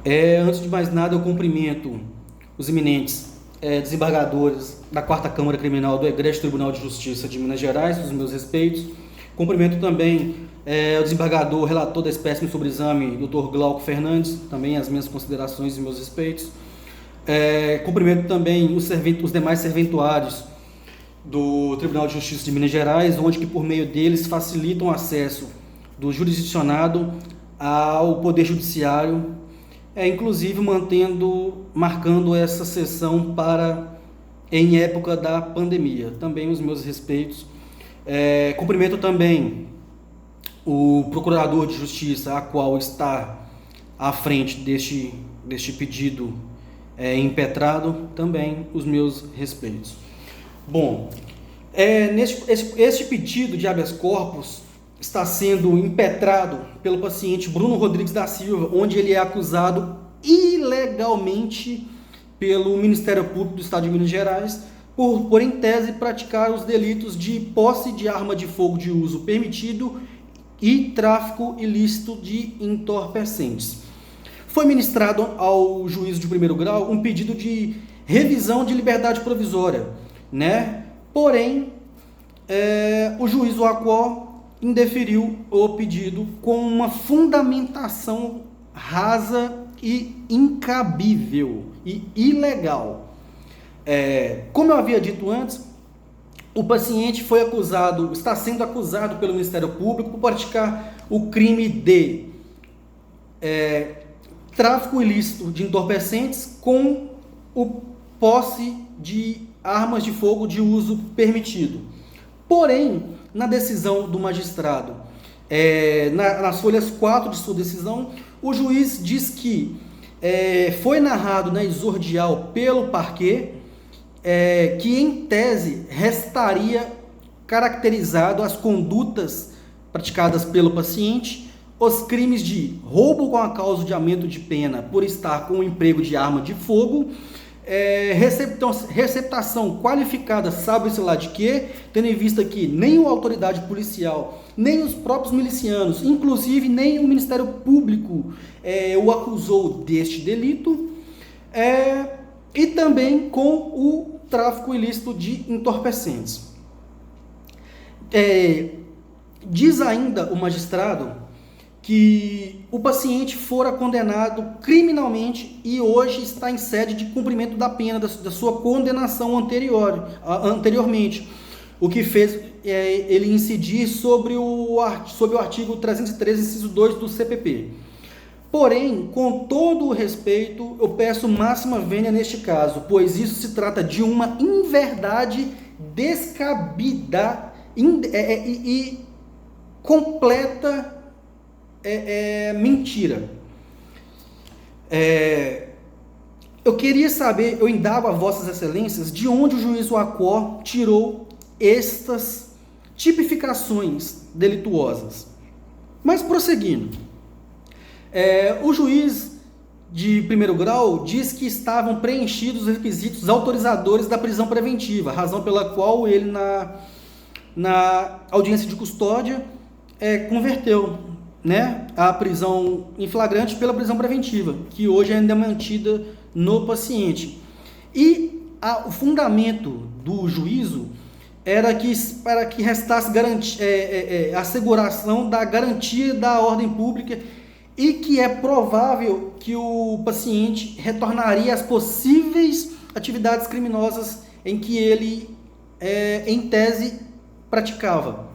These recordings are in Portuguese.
Antes de mais nada, eu cumprimento os eminentes desembargadores da Quarta Câmara Criminal do Egrégio Tribunal de Justiça de Minas Gerais, os meus respeitos. Cumprimento também o desembargador relator da espécime sobre exame, Dr. Glauco Fernandes, também as minhas considerações e meus respeitos. Cumprimento também os demais serventuários do Tribunal de Justiça de Minas Gerais, onde que por meio deles facilitam o acesso do jurisdicionado ao Poder Judiciário, inclusive marcando essa sessão em época da pandemia. Também os meus respeitos. Cumprimento também o Procurador de Justiça, a qual está à frente deste pedido impetrado, também os meus respeitos. Bom, este pedido de habeas corpus está sendo impetrado pelo paciente Bruno Rodrigues da Silva, onde ele é acusado ilegalmente pelo Ministério Público do Estado de Minas Gerais por em tese, praticar os delitos de posse de arma de fogo de uso permitido e tráfico ilícito de entorpecentes. Foi ministrado ao juízo de primeiro grau um pedido de revisão de liberdade provisória, Porém, o juiz Oacó indeferiu o pedido com uma fundamentação rasa e incabível e ilegal. Como eu havia dito antes, o paciente está sendo acusado pelo Ministério Público por praticar o crime de tráfico ilícito de entorpecentes com o posse de armas de fogo de uso permitido. Porém, na decisão do magistrado, nas folhas 4 de sua decisão, o juiz diz que foi narrado na exordial pelo parquet que, em tese, restaria caracterizado as condutas praticadas pelo paciente, os crimes de roubo com a causa de aumento de pena por estar com o emprego de arma de fogo, receptação qualificada, sabe-se lá de quê, tendo em vista que nem a autoridade policial, nem os próprios milicianos, inclusive nem o Ministério Público o acusou deste delito, e também com o tráfico ilícito de entorpecentes. Diz ainda o magistrado que o paciente fora condenado criminalmente e hoje está em sede de cumprimento da pena da sua condenação anteriormente, o que fez ele incidir sobre o artigo 313, inciso 2 do CPP. Porém, com todo o respeito, eu peço máxima vênia neste caso, pois isso se trata de uma inverdade descabida e completa mentira. Eu queria saber, eu indago a vossas excelências, de onde o juiz Oacó tirou estas tipificações delituosas. Mas prosseguindo, o juiz de primeiro grau diz que estavam preenchidos os requisitos autorizadores da prisão preventiva, razão pela qual ele na audiência de custódia converteu a prisão em flagrante pela prisão preventiva, que hoje ainda é mantida no paciente. E o fundamento do juízo era para que restasse asseguração da garantia da ordem pública e que é provável que o paciente retornaria às possíveis atividades criminosas em que ele, em tese, praticava,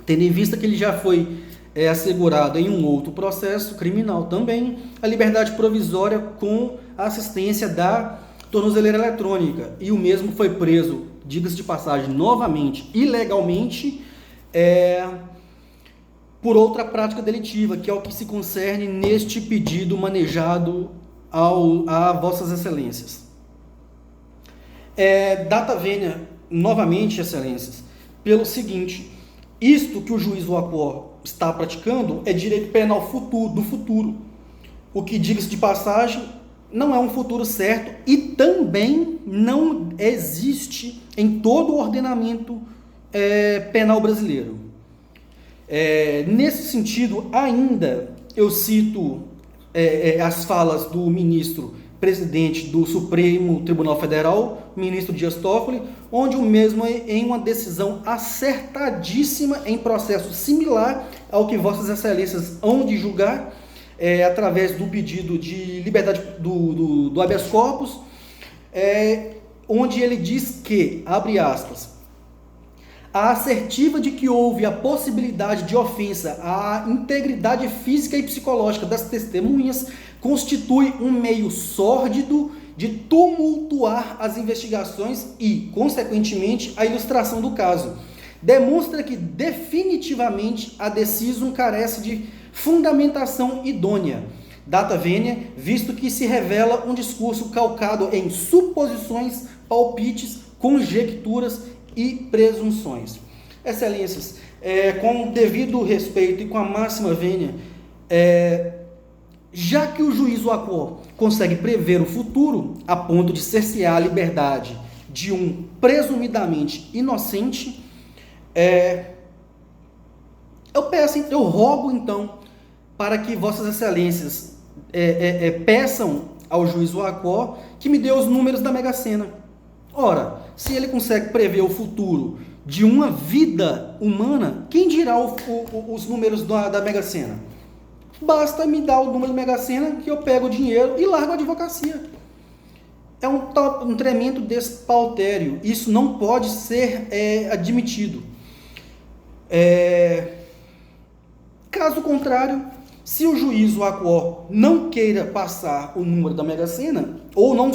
tendo em vista que ele já foi assegurado em um outro processo criminal também a liberdade provisória com a assistência da tornozeleira eletrônica, e o mesmo foi preso, diga-se de passagem, novamente, ilegalmente, por outra prática delitiva, que é o que se concerne neste pedido manejado a vossas excelências. Data vênia, novamente, excelências, pelo seguinte: isto que o juiz Oacó está praticando é direito penal do futuro, o que, diga-se de passagem, não é um futuro certo e também não existe em todo o ordenamento penal brasileiro. Nesse sentido, ainda eu cito as falas do ministro presidente do Supremo Tribunal Federal, ministro Dias Toffoli, onde o mesmo, em uma decisão acertadíssima em processo similar ao que Vossas Excelências hão de julgar, através do pedido de liberdade do habeas corpus, onde ele diz que, abre aspas, a assertiva de que houve a possibilidade de ofensa à integridade física e psicológica das testemunhas constitui um meio sórdido de tumultuar as investigações e, consequentemente, a ilustração do caso. Demonstra que definitivamente a decisão carece de fundamentação idônea, data vênia, visto que se revela um discurso calcado em suposições, palpites, conjecturas e presunções. Excelências, com o devido respeito e com a máxima vênia, já que o juiz Oaquó consegue prever o futuro a ponto de cercear a liberdade de um presumidamente inocente, eu rogo então para que Vossas Excelências peçam ao juiz Oaquó que me dê os números da Mega Sena. Ora, se ele consegue prever o futuro de uma vida humana, quem dirá os números da Mega Sena? Basta me dar o número da Mega Sena que eu pego o dinheiro e largo a advocacia. É um tremendo despautério. Isso não pode ser admitido. Caso contrário, se o juiz Oaquó não queira passar o número da Mega Sena, ou não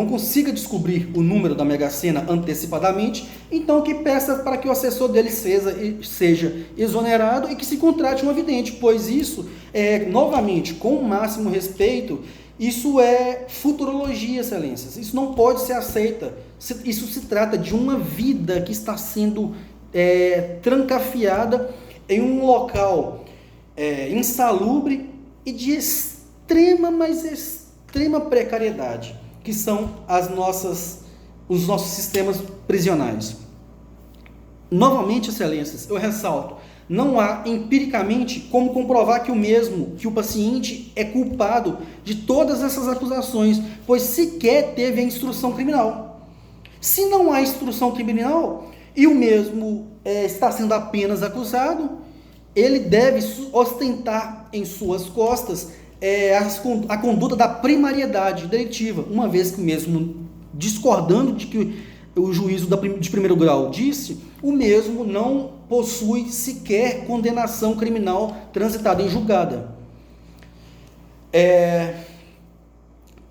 consiga descobrir o número da Mega Sena antecipadamente, então que peça para que o assessor dele seja exonerado e que se contrate um avidente, pois isso, novamente, com o máximo respeito, isso é futurologia, excelências. Isso não pode ser aceita. Isso se trata de uma vida que está sendo trancafiada em um local insalubre e de extrema, mas extrema precariedade, que são os nossos sistemas prisionais. Novamente, excelências, eu ressalto, não há empiricamente como comprovar que o paciente é culpado de todas essas acusações, pois sequer teve a instrução criminal. Se não há instrução criminal e o mesmo está sendo apenas acusado, ele deve ostentar em suas costas a conduta da primariedade delitiva, uma vez que mesmo discordando de que o juízo de primeiro grau disse, o mesmo não possui sequer condenação criminal transitada em julgada.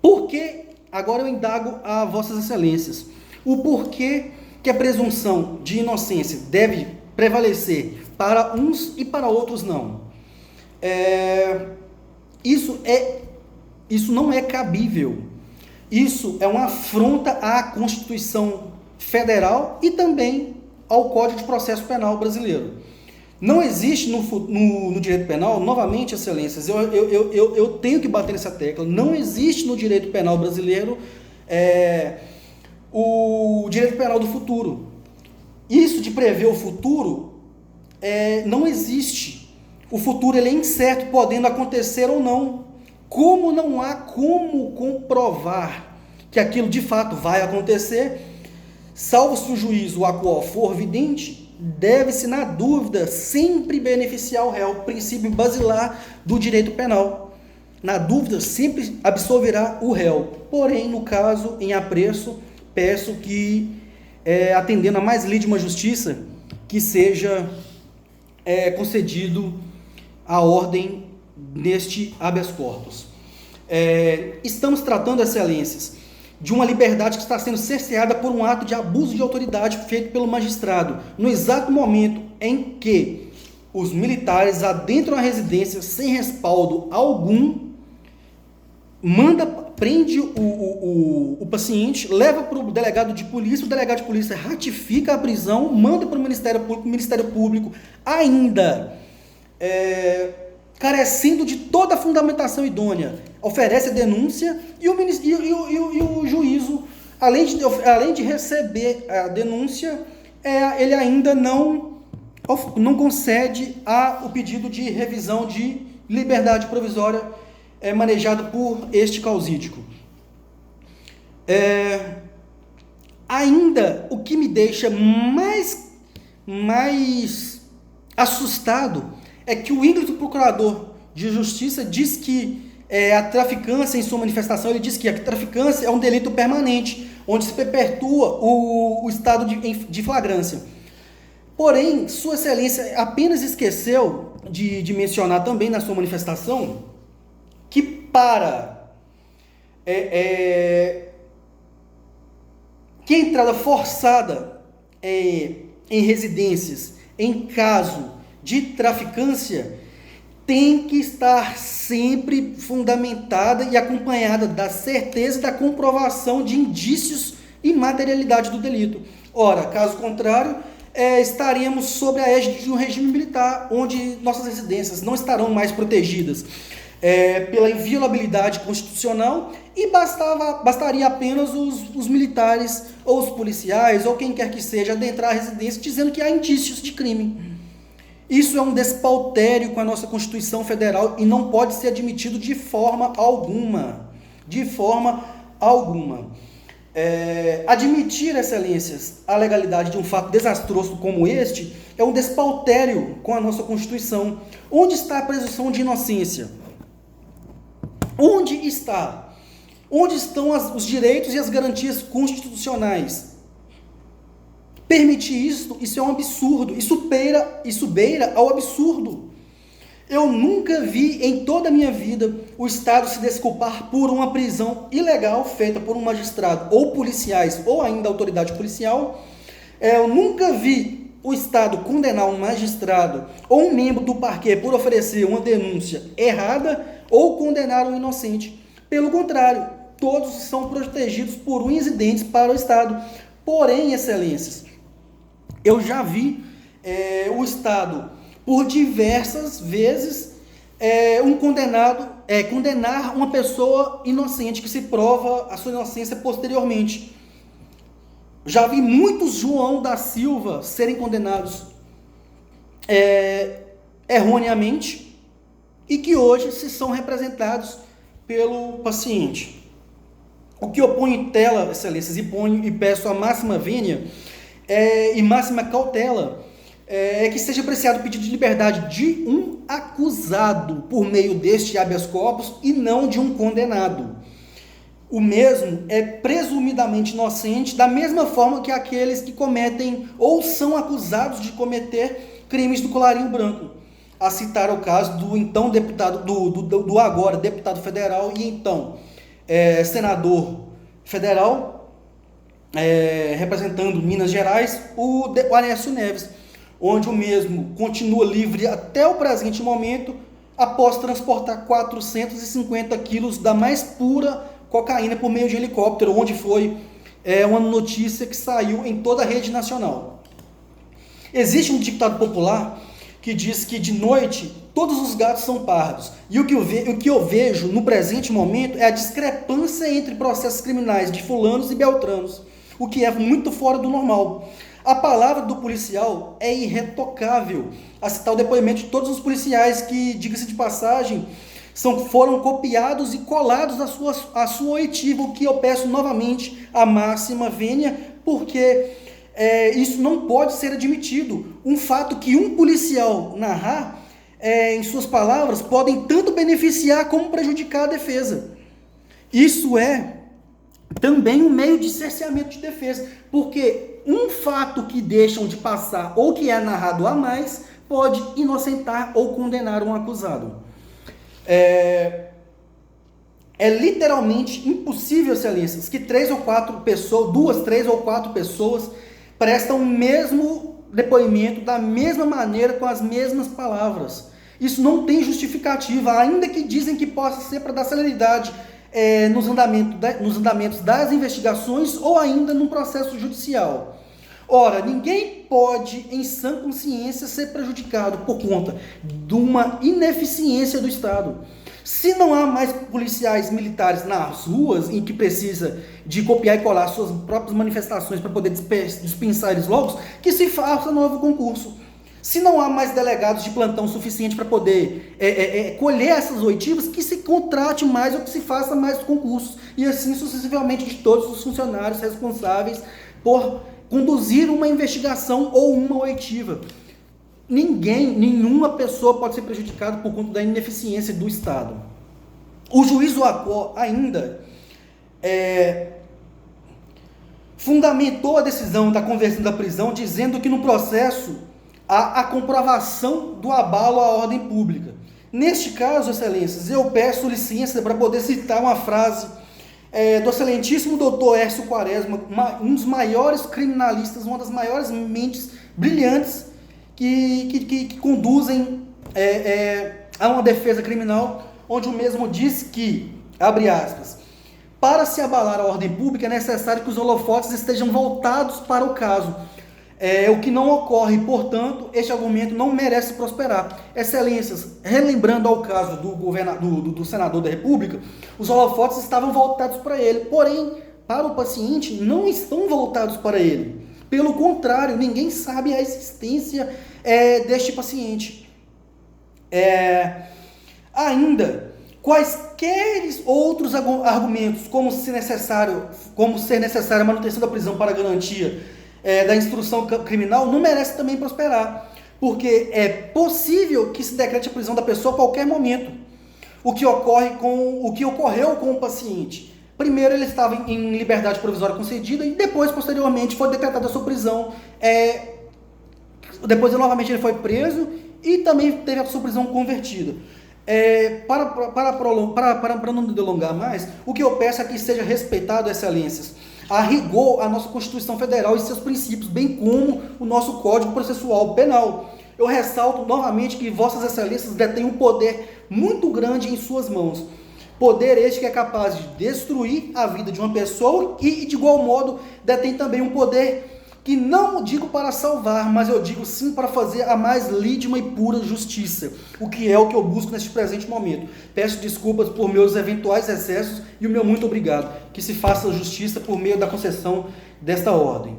Por que, agora eu indago a Vossas Excelências, o porquê que a presunção de inocência deve prevalecer para uns e para outros não? Isso não é cabível. Isso é uma afronta à Constituição Federal e também ao Código de Processo Penal brasileiro. Não existe no direito penal, novamente, excelências, eu tenho que bater nessa tecla, não existe no direito penal brasileiro o direito penal do futuro. Isso de prever o futuro não existe. O futuro ele é incerto, podendo acontecer ou não. Como não há como comprovar que aquilo de fato vai acontecer, salvo se o juiz Oaquó for vidente, deve-se, na dúvida, sempre beneficiar o réu, princípio basilar do direito penal. Na dúvida, sempre absolverá o réu. Porém, no caso, em apreço, peço que, atendendo a mais lídima justiça, que seja concedido a ordem neste habeas corpus. Estamos tratando, excelências, de uma liberdade que está sendo cerceada por um ato de abuso de autoridade feito pelo magistrado, no exato momento em que os militares adentram a residência sem respaldo algum, prende o paciente, leva para o delegado de polícia, o delegado de polícia ratifica a prisão, manda para o Ministério Público ainda carecendo de toda a fundamentação idônea, oferece a denúncia e o juízo, além de receber a denúncia, ele ainda não concede o pedido de revisão de liberdade provisória manejada por este causídico. Ainda o que me deixa mais assustado é que o ínclito procurador de justiça diz que a traficância, em sua manifestação, ele diz que a traficância é um delito permanente, onde se perpetua o estado de flagrância. Porém, Sua Excelência apenas esqueceu de mencionar também na sua manifestação que para que a entrada forçada em residências em caso de traficância tem que estar sempre fundamentada e acompanhada da certeza e da comprovação de indícios e materialidade do delito. Ora, caso contrário, estaríamos sob a égide de um regime militar, onde nossas residências não estarão mais protegidas pela inviolabilidade constitucional e bastaria apenas os militares ou os policiais ou quem quer que seja adentrar a residência dizendo que há indícios de crime. Isso é um despautério com a nossa Constituição Federal e não pode ser admitido de forma alguma. De forma alguma. Admitir, excelências, a legalidade de um fato desastroso como este é um despautério com a nossa Constituição. Onde está a presunção de inocência? Onde está? Onde estão os direitos e as garantias constitucionais? Permitir isso é um absurdo, isso beira ao absurdo. Eu nunca vi em toda a minha vida o Estado se desculpar por uma prisão ilegal feita por um magistrado ou policiais ou ainda autoridade policial. Eu nunca vi o Estado condenar um magistrado ou um membro do parquê por oferecer uma denúncia errada ou condenar um inocente. Pelo contrário, todos são protegidos por unhas e dentes para o Estado. Porém, excelências, eu já vi o Estado, por diversas vezes, um condenado condenar uma pessoa inocente que se prova a sua inocência posteriormente. Já vi muitos João da Silva serem condenados erroneamente e que hoje se são representados pelo paciente. O que eu ponho em tela, excelências, e peço a máxima vênia e máxima cautela é que seja apreciado o pedido de liberdade de um acusado por meio deste habeas corpus e não de um condenado. O mesmo é presumidamente inocente, da mesma forma que aqueles que cometem ou são acusados de cometer crimes do colarinho branco. A citar o caso do então deputado, do agora deputado federal e então senador federal, representando Minas Gerais, o Aécio Neves, onde o mesmo continua livre até o presente momento, após transportar 450 quilos da mais pura cocaína por meio de helicóptero, onde foi uma notícia que saiu em toda a rede nacional. Existe um ditado popular que diz que de noite todos os gatos são pardos, e o que eu vejo no presente momento é a discrepância entre processos criminais de fulanos e beltranos, o que é muito fora do normal. A palavra do policial é irretocável, a citar o depoimento de todos os policiais que, diga-se de passagem, foram copiados e colados à sua oitiva, o que eu peço novamente a máxima vênia, porque isso não pode ser admitido. Um fato que um policial narrar, em suas palavras, podem tanto beneficiar como prejudicar a defesa. Isso é também um meio de cerceamento de defesa, porque um fato que deixam de passar ou que é narrado a mais pode inocentar ou condenar um acusado. É literalmente impossível, excelências, que 3 ou 4 pessoas, 2, 3 ou 4 pessoas prestam o mesmo depoimento da mesma maneira, com as mesmas palavras. Isso não tem justificativa, ainda que dizem que possa ser para dar celeridade nos andamentos das investigações ou ainda num processo judicial. Ora, ninguém pode, em sã consciência, ser prejudicado por conta de uma ineficiência do Estado. Se não há mais policiais militares nas ruas, em que precisa de copiar e colar suas próprias manifestações para poder dispensar eles logo, que se faça novo concurso. Se não há mais delegados de plantão suficiente para poder colher essas oitivas, que se contrate mais ou que se faça mais concursos, e assim sucessivamente de todos os funcionários responsáveis por conduzir uma investigação ou uma oitiva. Nenhuma pessoa pode ser prejudicada por conta da ineficiência do Estado. O juiz Oacó ainda fundamentou a decisão da conversão da prisão, dizendo que no processo há a comprovação do abalo à ordem pública. Neste caso, excelências, eu peço licença para poder citar uma frase do excelentíssimo doutor Hércio Quaresma, um dos maiores criminalistas, uma das maiores mentes brilhantes que conduzem a uma defesa criminal, onde o mesmo diz que, abre aspas, para se abalar a ordem pública é necessário que os holofotes estejam voltados para o caso, o que não ocorre, portanto, este argumento não merece prosperar. Excelências, relembrando ao caso do senador da República, os holofotes estavam voltados para ele, porém, para o paciente, não estão voltados para ele. Pelo contrário, ninguém sabe a existência deste paciente. Ainda, quaisquer outros argumentos, como ser necessária a manutenção da prisão para garantia da instrução criminal, não merece também prosperar, porque é possível que se decrete a prisão da pessoa a qualquer momento, o que ocorreu com o paciente. Primeiro ele estava em liberdade provisória concedida e depois, posteriormente, foi decretada a sua prisão. Depois, novamente, ele foi preso e também teve a sua prisão convertida. Para não delongar mais, o que eu peço é que seja respeitado, excelências, a rigor a nossa Constituição Federal e seus princípios, bem como o nosso Código Processual Penal. Eu ressalto novamente que vossas excelências detêm um poder muito grande em suas mãos. Poder este que é capaz de destruir a vida de uma pessoa e, de igual modo, detém também um poder que não digo para salvar, mas eu digo sim para fazer a mais lídima e pura justiça, o que eu busco neste presente momento. Peço desculpas por meus eventuais excessos e o meu muito obrigado. Que se faça justiça por meio da concessão desta ordem.